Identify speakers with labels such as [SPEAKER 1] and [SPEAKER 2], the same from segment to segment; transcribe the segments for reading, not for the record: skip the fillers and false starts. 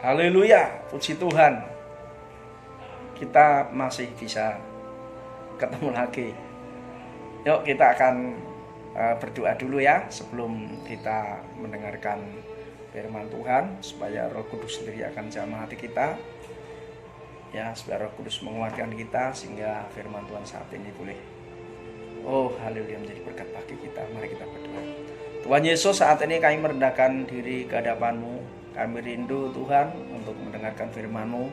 [SPEAKER 1] Haleluya, puji Tuhan. Kita masih bisa ketemu lagi. Yuk kita akan berdoa dulu ya sebelum kita mendengarkan firman Tuhan, supaya Roh Kudus sendiri akan jamah hati kita. Ya, supaya Roh Kudus menguatkan kita sehingga firman Tuhan saat ini boleh haleluya menjadi berkat bagi kita. Mari kita berdoa. Tuhan Yesus, saat ini kami merendahkan diri ke hadapan-Mu. Kami rindu Tuhan untuk mendengarkan firman-Mu.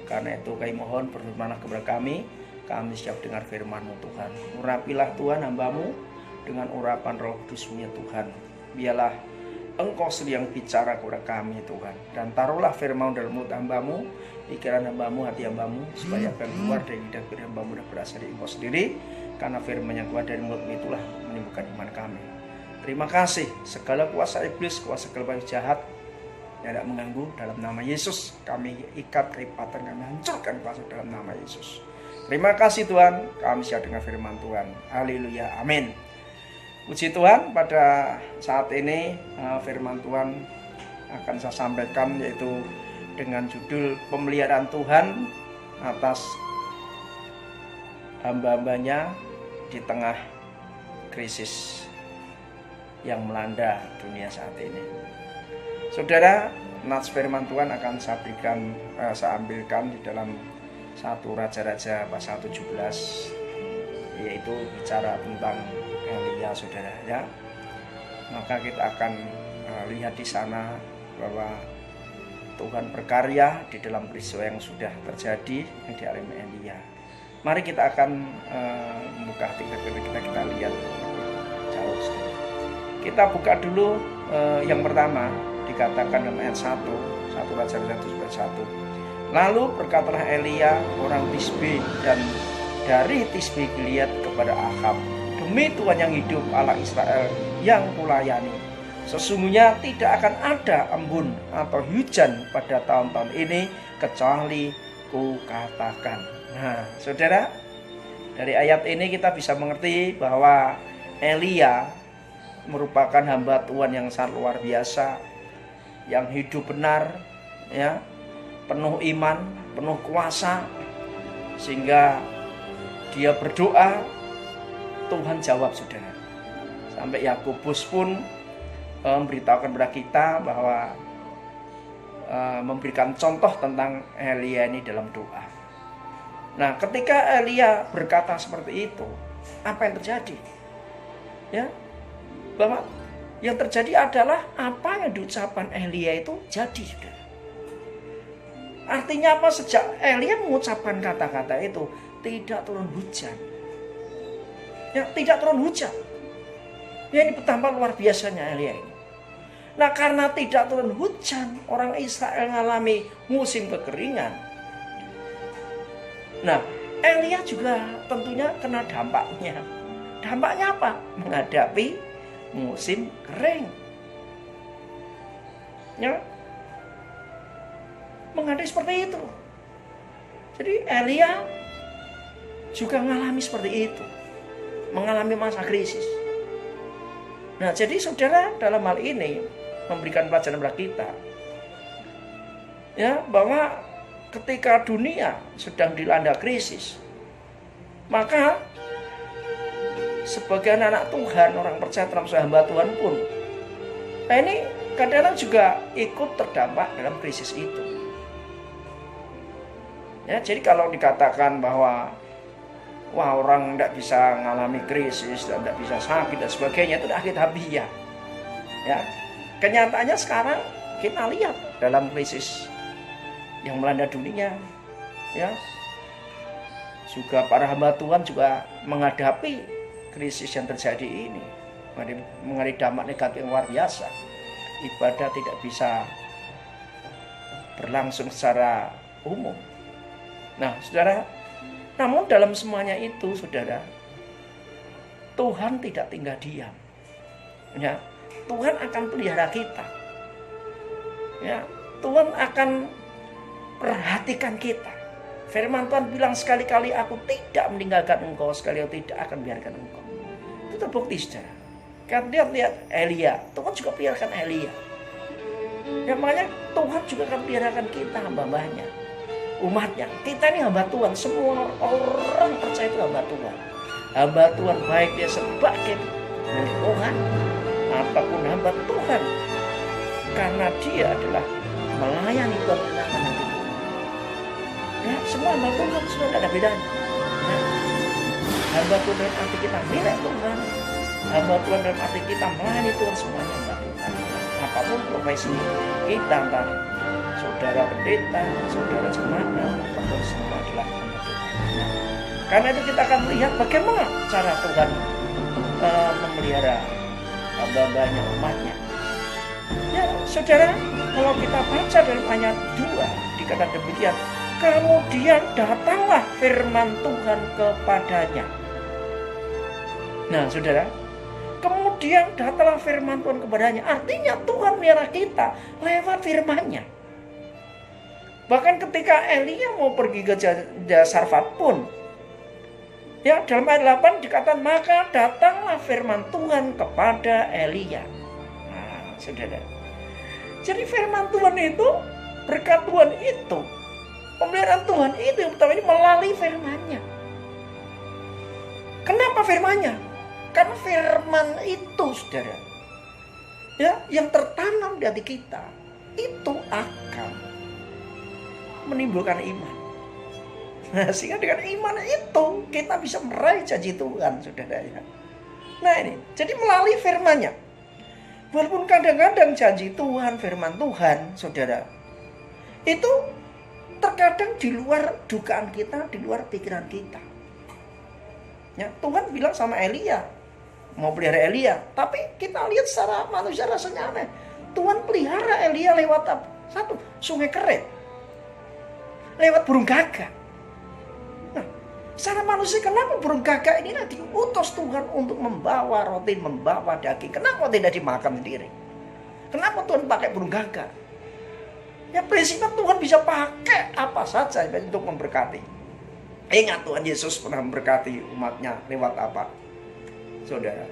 [SPEAKER 1] Karena itu kami mohon berfirmanlah kepada kami. Kami siap dengar firman-Mu Tuhan. Urapilah Tuhan hamba-Mu dengan urapan Roh Kudus-Mu ya Tuhan. Biarlah Engkau sendiri yang bicara kepada kami Tuhan. Dan taruhlah firman dalam mulut hamba-Mu, pikiran hamba-Mu, hati hamba-Mu, supaya apa yang keluar dari lidah hamba-Mu dan berasal dari Engkau sendiri. Karena firman yang keluar dari mulut-Mu itulah menyembuhkan iman kami. Terima kasih. Segala kuasa iblis, kuasa kelemahan jahat yang tidak mengganggu, dalam nama Yesus kami ikat, kelipatan, kami hancurkan kuasa dalam nama Yesus. Terima kasih Tuhan, kami siap dengan firman Tuhan. Haleluya, amin. Puji Tuhan, pada saat ini firman Tuhan akan saya sampaikan, yaitu dengan judul pemeliharaan Tuhan atas hamba-hambanya di tengah krisis yang melanda dunia saat ini. Saudara, nats firman Tuhan akan saya ambilkan di dalam 1 Raja-Raja pasal 17, yaitu bicara tentang Elia, saudara ya. Maka kita akan lihat di sana bahwa Tuhan berkarya di dalam peristiwa yang sudah terjadi yang dialami Elia. Mari kita akan membuka hati kita lihat jauh, saudara. Kita buka dulu yang pertama, dikatakan dalam ayat 1 Raja-Raja 1. Lalu berkatalah Elia orang Tisbe dan dari Tisbe Gilead kepada Ahab, demi Tuhan yang hidup, Allah Israel yang kulayani, sesungguhnya tidak akan ada embun atau hujan pada tahun-tahun ini kecuali kukatakan. Nah, saudara, dari ayat ini kita bisa mengerti bahwa Elia merupakan hamba Tuhan yang sangat luar biasa, yang hidup benar, ya, penuh iman, penuh kuasa, sehingga dia berdoa, Tuhan jawab, saudara. Sampai Yakobus pun memberitahukan kepada kita bahwa memberikan contoh tentang Elia ini dalam doa. Nah, ketika Elia berkata seperti itu, apa yang terjadi? Ya, bahwa yang terjadi adalah apa yang diucapkan Elia itu jadi, saudara. Artinya apa? Sejak Elia mengucapkan kata-kata itu, tidak turun hujan. Ya, tidak turun hujan. Ya, ini betapa luar biasanya Elia ini. Nah, karena tidak turun hujan, orang Israel mengalami musim kekeringan. Nah, Elia juga tentunya kena dampaknya. Dampaknya apa? Menghadapi musim kering, ya, menghadapi seperti itu. Jadi Elia juga mengalami seperti itu, mengalami masa krisis. Nah, jadi saudara, dalam hal ini memberikan pelajaran kepada kita, ya, bahwa ketika dunia sedang dilanda krisis, maka sebagai anak Tuhan, orang percaya termasuk hamba Tuhan pun, nah ini kadang-kadang juga ikut terdampak dalam krisis itu. Ya, jadi kalau dikatakan bahwa orang tidak bisa mengalami krisis dan tidak bisa sakit dan sebagainya, itu akhir tabiat. Ya, kenyataannya sekarang kita lihat dalam krisis yang melanda dunia, ya, juga para hamba Tuhan juga menghadapi krisis yang terjadi ini, mengalami dampak negatif yang luar biasa. Ibadah tidak bisa berlangsung secara umum. Nah, saudara, namun dalam semuanya itu, saudara, Tuhan tidak tinggal diam. Ya, Tuhan akan pelihara kita. Ya, Tuhan akan perhatikan kita. Firman Tuhan bilang, sekali-kali aku tidak meninggalkan engkau, sekali aku tidak akan biarkan engkau. Itu terbukti, saudara. Kan lihat Elia, Tuhan juga biarkan Elia. Ya makanya Tuhan juga akan peliharakan kita, hamba-hambanya, umatnya. Kita ini hamba Tuhan. Semua orang percaya itu hamba Tuhan. Hamba Tuhan baik dia sebagai milik Tuhan ataupun hamba Tuhan karena dia adalah melayani Tuhan dengan hati. Ya, semua hamba Tuhan semua tidak ada bedanya. Ya. Hamba Tuhan dalam arti kita milik Tuhan, hamba Tuhan dalam arti kita melayani Tuhan, semuanya hamba Tuhan. Apapun profesi kita, entah saudara pendeta, saudara jemaat, apapun semua adalah hamba Tuhan. Nah, karena itu kita akan melihat bagaimana cara Tuhan memelihara hamba-hambanya, umatnya. Ya, saudara, kalau kita baca dalam ayat 2 dikatakan demikian, kemudian datanglah firman Tuhan kepadanya. Nah, saudara, kemudian datanglah firman Tuhan kepadanya. Artinya Tuhan melihara kita lewat firman-Nya. Bahkan ketika Elia mau pergi ke Sarfat pun, ya, dalam ayat 8 dikatakan, maka datanglah firman Tuhan kepada Elia. Nah, saudara, jadi firman Tuhan itu, berkat Tuhan itu, pemeliharaan Tuhan itu yang pertama ini melalui firman-Nya. Kenapa firman-Nya? Karena firman itu, saudara, ya, yang tertanam di hati kita itu akan menimbulkan iman. Nah, sehingga dengan iman itu kita bisa meraih janji Tuhan, saudara. Nah ini, jadi melalui firman-Nya. Walaupun kadang-kadang janji Tuhan, firman Tuhan, saudara, itu terkadang di luar dugaan kita, di luar pikiran kita. Ya, Tuhan bilang sama Elia, mau pelihara Elia, tapi kita lihat secara manusia rasanya aneh. Tuhan pelihara Elia lewat apa? Satu, sungai Kerit, lewat burung gagak. Nah, secara manusia kenapa burung gagak ini diutus Tuhan untuk membawa roti, membawa daging? Kenapa tidak dimakan sendiri? Kenapa Tuhan pakai burung gagak? Ya, prinsipnya Tuhan bisa pakai apa saja untuk memberkati. Ingat, Tuhan Yesus pernah memberkati umatnya lewat apa? Saudara,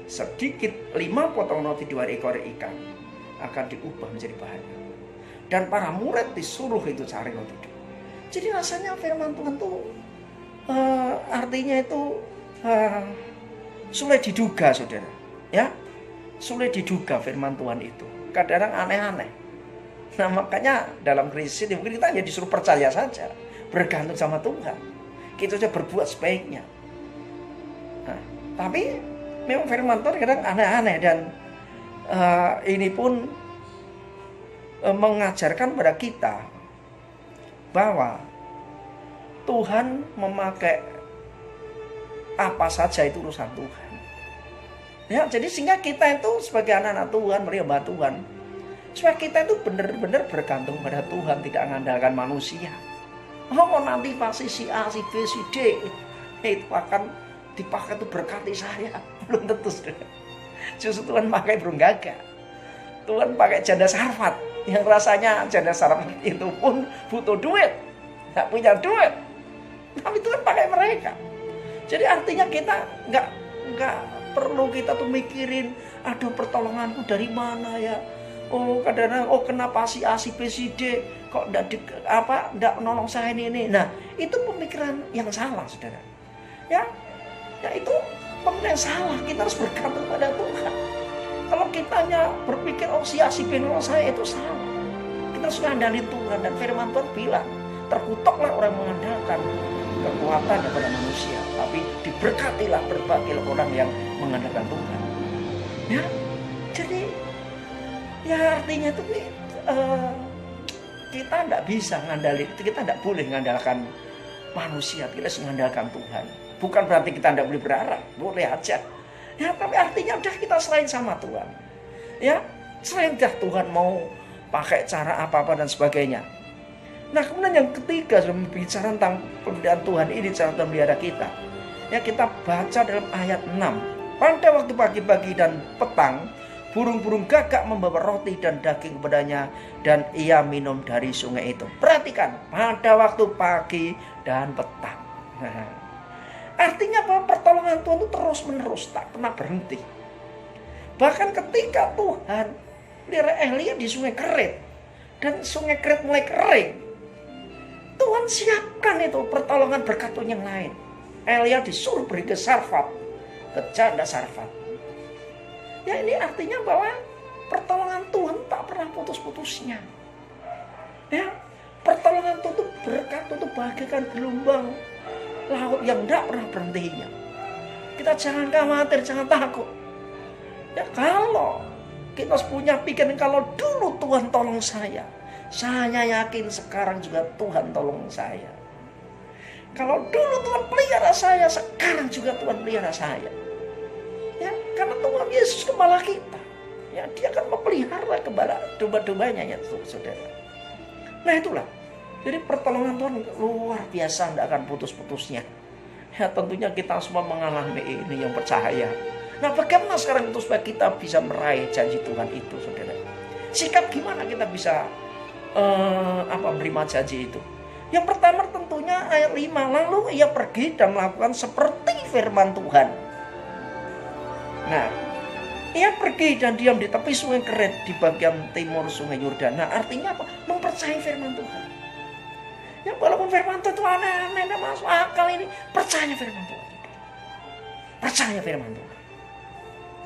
[SPEAKER 1] sedikit 5 potong roti 2 ekor ikan akan diubah menjadi banyak. Dan para murid disuruh itu cari roti itu. Jadi rasanya firman Tuhan itu artinya itu sulit diduga, saudara. Ya, sulit diduga firman Tuhan itu. Kadang-kadang aneh-aneh. Nah, makanya dalam krisis ini mungkin kita hanya disuruh percaya saja, bergantung sama Tuhan. Kita saja berbuat sebaiknya. Nah, tapi memang firman Tuhan kadang aneh-aneh, dan ini pun mengajarkan pada kita bahwa Tuhan memakai apa saja itu urusan Tuhan. Ya, jadi sehingga kita itu sebagai anak-anak Tuhan, hamba Tuhan, supaya kita itu benar-benar bergantung pada Tuhan, tidak mengandalkan manusia. Oh, nanti pasti si A, si B, si D itu akan dipakai itu berkati saya. Belum tentu, saudara. Justru Tuhan pakai burung gagak, Tuhan pakai janda Sarfat, yang rasanya janda Sarfat itu pun butuh duit, nggak punya duit, tapi Tuhan pakai mereka. Jadi artinya kita nggak perlu kita tuh mikirin, aduh pertolonganku dari mana ya. Oh, kadang-kadang, oh kenapa si A, si B, si D kok enggak nolong saya ini. Nah, itu pemikiran yang salah, saudara. Ya itu pemikiran salah. Kita harus bergantung pada Tuhan. Kalau kita hanya berpikir, oh si A, si B nolong saya, itu salah. Kita harus mengandalkan Tuhan, dan firman Tuhan bilang, terkutuklah orang mengandalkan kekuatan daripada manusia, tapi diberkatilah berbagai orang yang mengandalkan Tuhan. Ya, jadi ya artinya itu kita tidak bisa mengandalkan, kita tidak boleh mengandalkan manusia, kita harus mengandalkan Tuhan. Bukan berarti kita tidak boleh berharap, boleh aja. Ya, tapi artinya udah kita serahin sama Tuhan. Ya, serahin dah Tuhan mau pakai cara apa-apa dan sebagainya. Nah, kemudian yang ketiga, sudah berbicara tentang pemberian Tuhan ini, cara Tuhan melihara kita. Ya, kita baca dalam ayat 6. Pada waktu pagi-pagi dan petang, burung-burung gagak membawa roti dan daging kepadanya, dan ia minum dari sungai itu. Perhatikan, pada waktu pagi dan petang. Artinya bahwa pertolongan Tuhan itu terus-menerus, tak pernah berhenti. Bahkan ketika Tuhan pelihara Elia di sungai Kerit. Dan sungai Kerit mulai kering. Tuhan siapkan itu pertolongan berkat Tuhan yang lain. Elia disuruh pergi ke Sarfat, ke janda Sarfat. Ya, ini artinya bahwa pertolongan Tuhan tak pernah putus-putusnya. Ya, pertolongan Tuhan itu berkat itu bagaikan gelombang laut yang tidak pernah berhentinya. Kita jangan khawatir, jangan takut. Ya, kalau kita punya pikiran kalau dulu Tuhan tolong saya yakin sekarang juga Tuhan tolong saya. Kalau dulu Tuhan pelihara saya, sekarang juga Tuhan pelihara saya. Ya, karena Tuhan Yesus gembala kita. Ya, Dia akan memelihara gembala domba-dombanya ya, saudara. Nah, itulah. Jadi pertolongan Tuhan luar biasa, tidak akan putus-putusnya. Ya, tentunya kita semua mengalami ini yang percaya. Nah, bagaimana sekarang itu supaya kita bisa meraih janji Tuhan itu, saudara? Sikap gimana kita bisa menerima janji itu? Yang pertama tentunya ayat 5, lalu ia pergi dan melakukan seperti firman Tuhan. Nah, ia pergi dan diam di tepi sungai Kerit di bagian timur sungai Yordan. Nah, artinya apa? Mempercayai firman Tuhan. Ya, walaupun firman Tuhan itu aneh-aneh, tidak masuk akal ini, percaya firman Tuhan. Percaya firman Tuhan.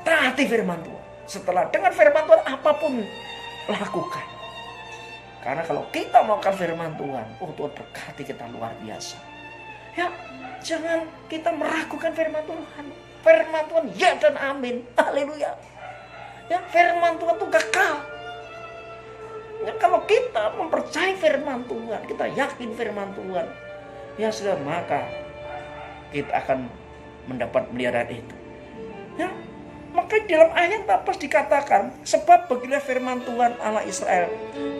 [SPEAKER 1] Taati firman Tuhan. Setelah dengar firman Tuhan, apapun lakukan. Karena kalau kita melakukan firman Tuhan, Tuhan berkati kita luar biasa. Ya, jangan kita meragukan firman Tuhan. Firman Tuhan ya dan amin. Haleluya. Ya, firman Tuhan itu kekal. Ya, kalau kita mempercayai firman Tuhan, kita yakin firman Tuhan, ya sudah, maka kita akan mendapat peliharaan itu. Ya, maka dalam ayat pas dikatakan, sebab beginilah firman Tuhan Allah Israel,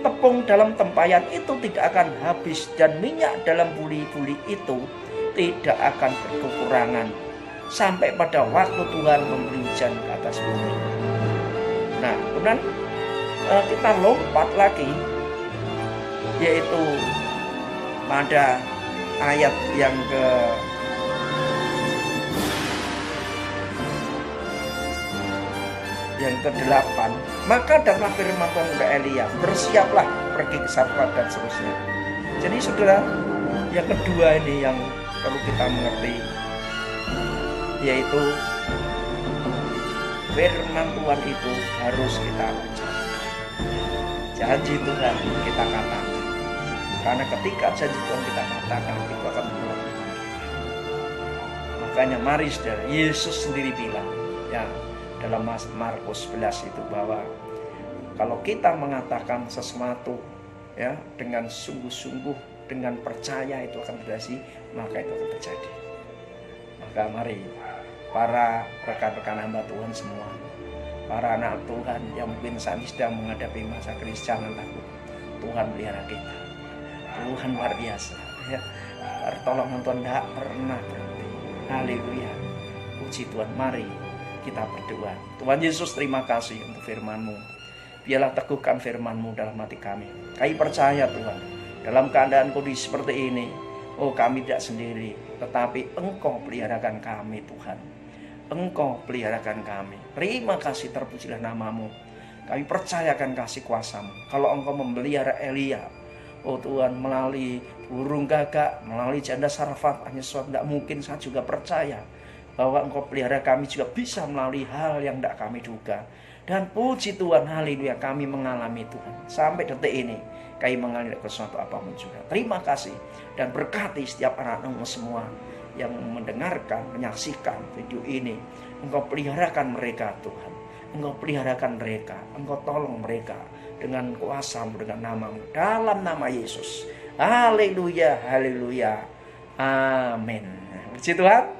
[SPEAKER 1] tepung dalam tempayan itu tidak akan habis, dan minyak dalam buli-buli itu tidak akan berkekurangan, sampai pada waktu Tuhan memberi hujan ke atas bumi. Nah, kemudian kita lompat lagi, yaitu pada ayat yang ke-8, maka datanglah firman Tuhan kepada Elia, bersiaplah pergi ke Sarfat, dan seterusnya. Jadi saudara, yang kedua ini yang perlu kita mengerti, yaitu firman Tuhan itu harus kita baca. Janji Tuhan kita katakan, karena ketika janji Tuhan kita katakan, itu akan membuat Tuhan. Makanya mari saudara, Yesus sendiri bilang ya dalam Markus 11 itu, bahwa kalau kita mengatakan sesuatu ya dengan sungguh-sungguh, dengan percaya, itu akan terjadi, maka itu akan terjadi. Maka mari para rekan-rekan hamba Tuhan semua, para anak Tuhan yang mungkin saat ini sedang menghadapi masa krisis, jangan takut. Tuhan pelihara kita. Tuhan luar biasa ya. Pertolongan Tuhan tidak pernah berhenti. Haleluya. Puji Tuhan. Mari kita berdoa. Tuhan Yesus, terima kasih untuk firman-Mu. Biarlah teguhkan firman-Mu dalam hati kami. Kami percaya Tuhan, dalam keadaan kondisi seperti ini, kami tidak sendiri, tetapi Engkau peliharakan kami Tuhan. Engkau peliharakan kami. Terima kasih, terpujilah nama-Mu. Kami percayakan kasih kuasa-Mu. Kalau Engkau memelihara Elia, Tuhan, melalui burung gagak, melalui janda Sarfat, hanya sesuatu tidak mungkin, saya juga percaya bahwa Engkau pelihara kami juga bisa melalui hal yang tidak kami duga. Dan puji Tuhan, haleluya, kami mengalami Tuhan. Sampai detik ini, kami mengalami sesuatu apapun juga. Terima kasih, dan berkati setiap anak-anakmu semua yang mendengarkan, menyaksikan video ini. Engkau peliharakan mereka Tuhan. Engkau peliharakan mereka. Engkau tolong mereka dengan kuasa-Mu, dengan nama-Mu. Dalam nama Yesus. Haleluya, haleluya. Amin. Puji Tuhan.